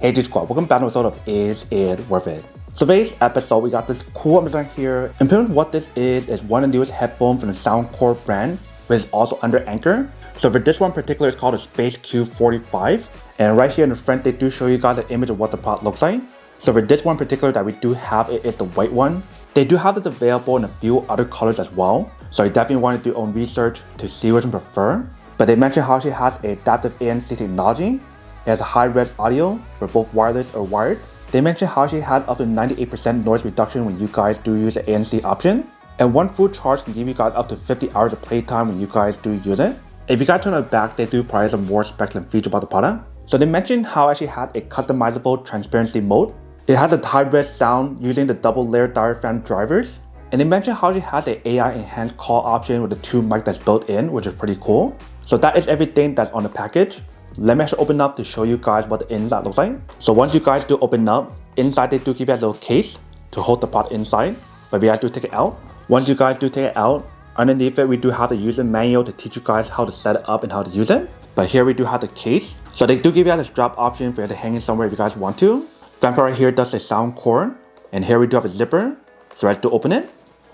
Hey G Squad, welcome back to an episode of Is It Worth It? So today's episode, we got this cool design here. And pretty much what this is one of the newest headphones from the Soundcore brand, which is also under Anker. So for this one in particular, it's called a Space Q45. And right here in the front, they do show you guys an image of what the product looks like. So for this one in particular that we do have, it is the white one. They do have this available in a few other colors as well. So you definitely want to do your own research to see which one you prefer. But they mentioned how she has adaptive ANC technology. It has a high-res audio for both wireless or wired. They mentioned how she has up to 98% noise reduction when you guys do use the ANC option. And one full charge can give you guys up to 50 hours of playtime when you guys do use it. If you guys turn it back, they do provide some more specs and features about the product. So they mentioned how it actually has a customizable transparency mode. It has a high-res sound using the double-layer diaphragm drivers. And they mentioned how she has an AI enhanced call option with the 2 mic that's built in, which is pretty cool. So that is everything that's on the package. Let me actually open up to show you guys what the inside looks like. So once you guys do open up, inside they do give you a little case to hold the product inside, but we guys do take it out. Once you guys do take it out, underneath it we do have the user manual to teach you guys how to set it up and how to use it. But here we do have the case. So they do give you a strap option for you to hang it somewhere if you guys want to. Front part right here does say Soundcore, and here we do have a zipper. So let's do open it.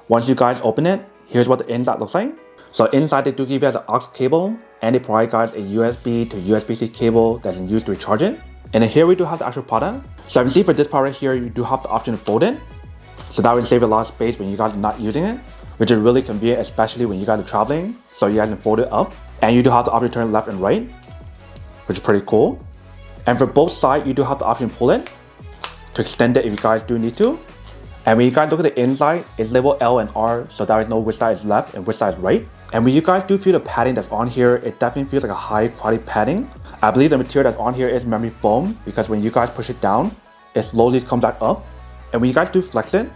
Once you guys open it, here's what the inside looks like. So inside they do give you an aux cable, and they provide guys a USB to USB-C cable that can use to recharge it. And then here we do have the actual product. So you can see for this part right here, you do have the option to fold it. So that will save a lot of space when you guys are not using it, which is really convenient, especially when you guys are traveling. So you guys can fold it up. And you do have the option to turn left and right, which is pretty cool. And for both sides, you do have the option to pull it to extend it if you guys do need to. And when you guys look at the inside, it's labeled L and R, so there is no which side is left and which side is right. And when you guys do feel the padding that's on here, it definitely feels like a high quality padding. I believe the material that's on here is memory foam, because when you guys push it down, it slowly comes back up. And when you guys do flex it,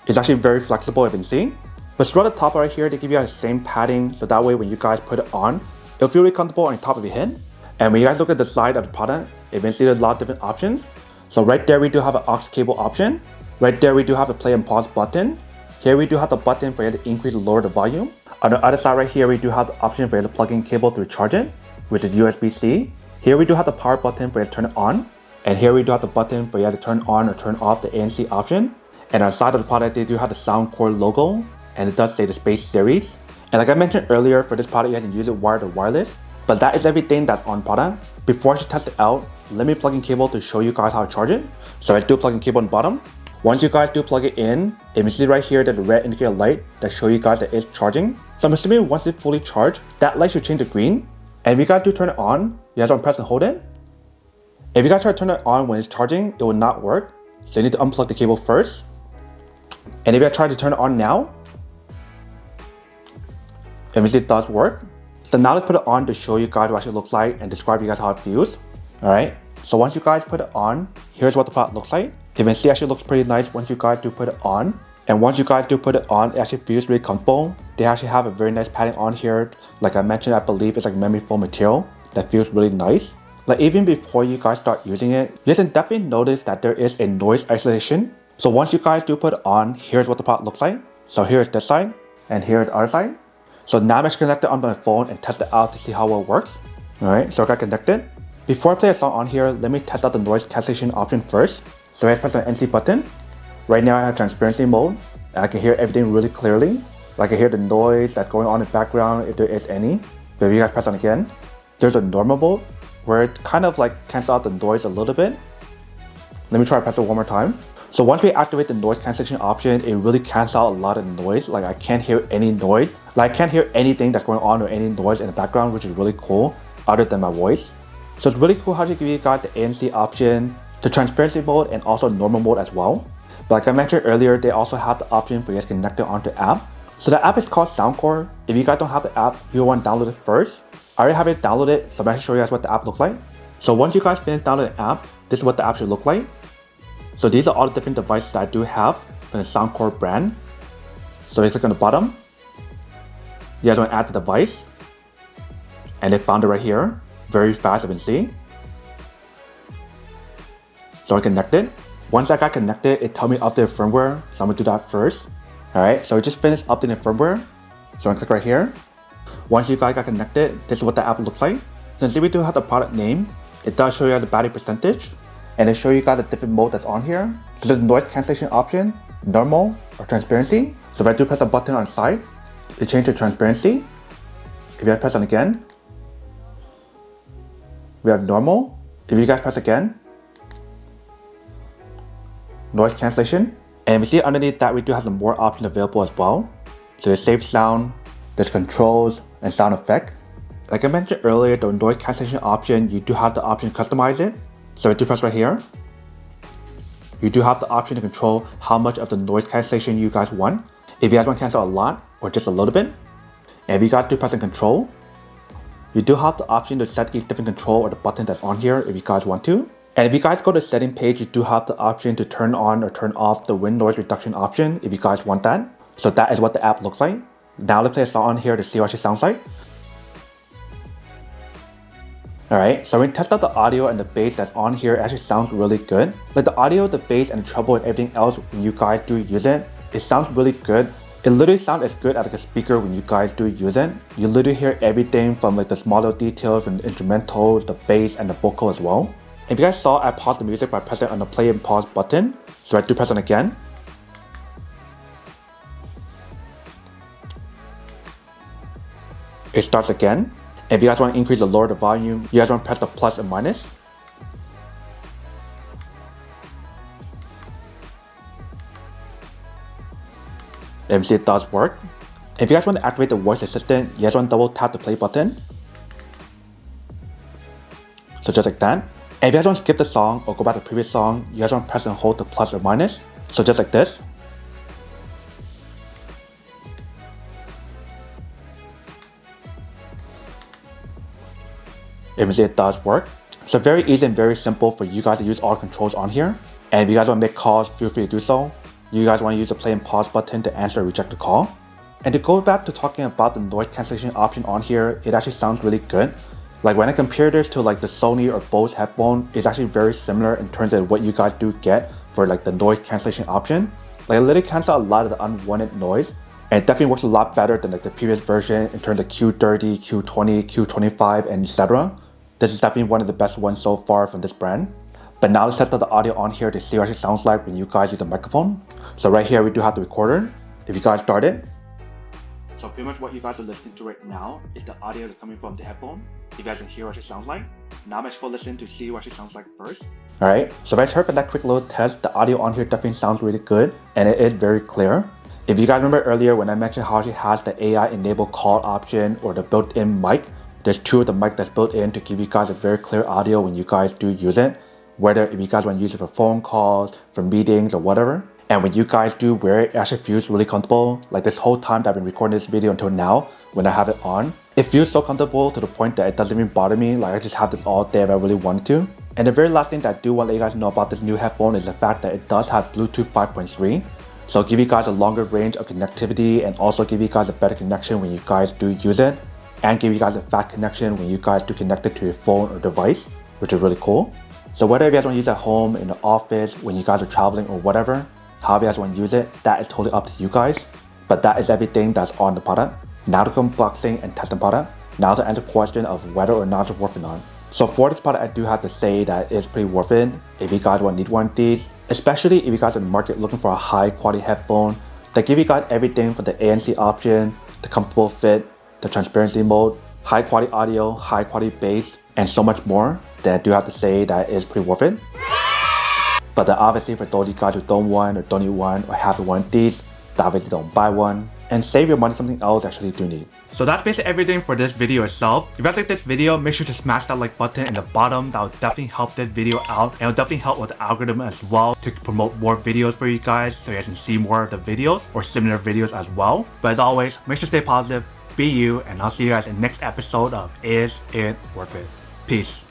it's actually very flexible, if you can see. But throughout the top right here, they give you the same padding, so that way when you guys put it on, it'll feel really comfortable on the top of your head. And when you guys look at the side of the product, you can see there's a lot of different options. So right there we do have an aux cable option. Right there we do have the play and pause button. Here we do have the button for you to increase or lower the volume. On the other side right here, we do have the option for you to plug in cable to recharge it, which is USB-C. Here we do have the power button for you to turn it on. And here we do have the button for you to turn on or turn off the ANC option. And on the side of the product, they do have the Soundcore logo, and it does say the Space Series. And like I mentioned earlier, for this product, you guys can use it wired or wireless. But that is everything that's on product. Before I should test it out, let me plug in cable to show you guys how to charge it. So I do plug in cable on the bottom. Once you guys do plug it in, you can see right here that the red indicator light that show you guys that it's charging. So I'm assuming once it's fully charged, that light should change to green. And if you guys do turn it on, you guys want to press and hold it. If you guys try to turn it on when it's charging, it will not work. So you need to unplug the cable first. And if you guys try to turn it on now, you can see it does work. So now let's put it on to show you guys what it actually looks like and describe you guys how it feels. Alright, so once you guys put it on, here's what the product looks like. You can see it actually looks pretty nice once you guys do put it on. And once you guys do put it on, it actually feels really comfortable. They actually have a very nice padding on here. Like I mentioned, I believe it's like memory foam material that feels really nice. Like even before you guys start using it, you guys can definitely notice that there is a noise isolation. So once you guys do put it on, here's what the product looks like. So here's this side, and here's the other side. So now I'm actually connected on my phone and test it out to see how well it works. Alright, so I got connected. Before I play a song on here, let me test out the noise cancellation option first. So I press the NC button. Right now I have transparency mode, and I can hear everything really clearly. Like I can hear the noise that's going on in the background if there is any. But if you guys press on again, there's a normal mode where it kind of like cancels out the noise a little bit. Let me try to press it one more time. So once we activate the noise cancellation option, it really cancels out a lot of noise. Like I can't hear any noise. Like I can't hear anything that's going on or any noise in the background, which is really cool other than my voice. So it's really cool how they give you guys the ANC option, the transparency mode, and also normal mode as well. But like I mentioned earlier, they also have the option for you guys to connect it onto the app. So the app is called Soundcore. If you guys don't have the app, you'll want to download it first. I already have it downloaded, so I'm going to show you guys what the app looks like. So once you guys finish downloading the app, this is what the app should look like. So these are all the different devices that I do have from the Soundcore brand. So you click on the bottom. You guys want to add the device. And they found it right here. Very fast, you can see. So I connected. Once I got connected, it told me to update firmware. So I'm going to do that first. Alright, so we just finished updating firmware. So I'm going to click right here. Once you guys got connected, this is what the app looks like. So you can see we do have the product name. it does show you the battery percentage, and it shows you guys the different mode that's on here. So there's noise cancellation option, normal, or transparency. So if I do press a button on the side, it changes to transparency. If you guys press on again, we have normal. If you guys press again, noise cancellation. And we see underneath that we do have some more options available as well. So there's save sound, there's controls, and sound effect. Like I mentioned earlier, the noise cancellation option, you do have the option to customize it. So if you press right here, you do have the option to control how much of the noise cancellation you guys want. If you guys want to cancel a lot or just a little bit. And if you guys do press on control, you do have the option to set each different control or the button that's on here if you guys want to. And if you guys go to the setting page, you do have the option to turn on or turn off the wind noise reduction option if you guys want that. So that is what the app looks like. Now let's play a song on here to see what it sounds like. Alright, so we test out the audio and the bass that's on here. It actually sounds really good. Like the audio, the bass, and the treble and everything else when you guys do use it, it sounds really good. It literally sounds as good as like a speaker when you guys do use it. You literally hear everything from like the smaller details from the instrumentals, the bass, and the vocal as well. If you guys saw, I paused the music by pressing on the play and pause button. So I do press on again. It starts again. If you guys want to increase or lower the volume, you guys want to press the plus and minus. And you see it does work. If you guys want to activate the voice assistant, you guys want to double tap the play button. So just like that. And if you guys want to skip the song or go back to the previous song, you guys want to press and hold the plus or minus. So just like this. And you see it does work. So very easy and very simple for you guys to use all the controls on here. And if you guys want to make calls, feel free to do so. You guys want to use the play and pause button to answer or reject the call. And to go back to talking about the noise cancellation option on here, it actually sounds really good. Like when I compare this to like the Sony or Bose headphone, it's actually very similar in terms of what you guys do get for like the noise cancellation option. Like it literally cancels a lot of the unwanted noise, and it definitely works a lot better than like the previous version in terms of Q30, Q20, Q25, and etc. This is definitely one of the best ones so far from this brand. But now let's test out the audio on here to see what it sounds like when you guys use the microphone. So right here we do have the recorder. If you guys start it. So pretty much what you guys are listening to right now is the audio that's coming from the headphone. You guys can hear what it sounds like. Now let's go listen to see what it sounds like first. Alright, so if I heard for that quick little test, the audio on here definitely sounds really good and it is very clear. If you guys remember earlier when I mentioned how it has the AI enabled call option or the built-in mic, there's two of the mic that's built in to give you guys a very clear audio when you guys do use it. Whether if you guys want to use it for phone calls, for meetings or whatever. And when you guys do wear it, it actually feels really comfortable. Like this whole time that I've been recording this video until now, when I have it on, it feels so comfortable to the point that it doesn't even bother me. Like I just have this all day if I really wanted to. And the very last thing that I do want to let you guys know about this new headphone is the fact that it does have Bluetooth 5.3. So it'll give you guys a longer range of connectivity and also give you guys a better connection when you guys do use it. And give you guys a fast connection when you guys do connect it to your phone or device, which is really cool. So whether you guys want to use it at home, in the office, when you guys are traveling or whatever, however you guys want to use it, that is totally up to you guys. But that is everything that's on the product. Now to come unboxing and test the product. Now to answer the question of whether or not it's worth it or not. So for this product, I do have to say that it's pretty worth it if you guys want to need one of these. Especially if you guys are in the market looking for a high quality headphone that give you guys everything from the ANC option, the comfortable fit, the transparency mode, high quality audio, high quality bass, and so much more, then I do have to say that it's pretty worth it. But then obviously for those of you guys who don't want or don't need one or have one of these, that obviously don't buy one and save your money something else actually do need. So that's basically everything for this video itself. If you guys like this video, make sure to smash that like button in the bottom. That will definitely help this video out and it'll definitely help with the algorithm as well to promote more videos for you guys so you guys can see more of the videos or similar videos as well. But as always, make sure to stay positive, be you, and I'll see you guys in the next episode of Is It Worth It? Peace.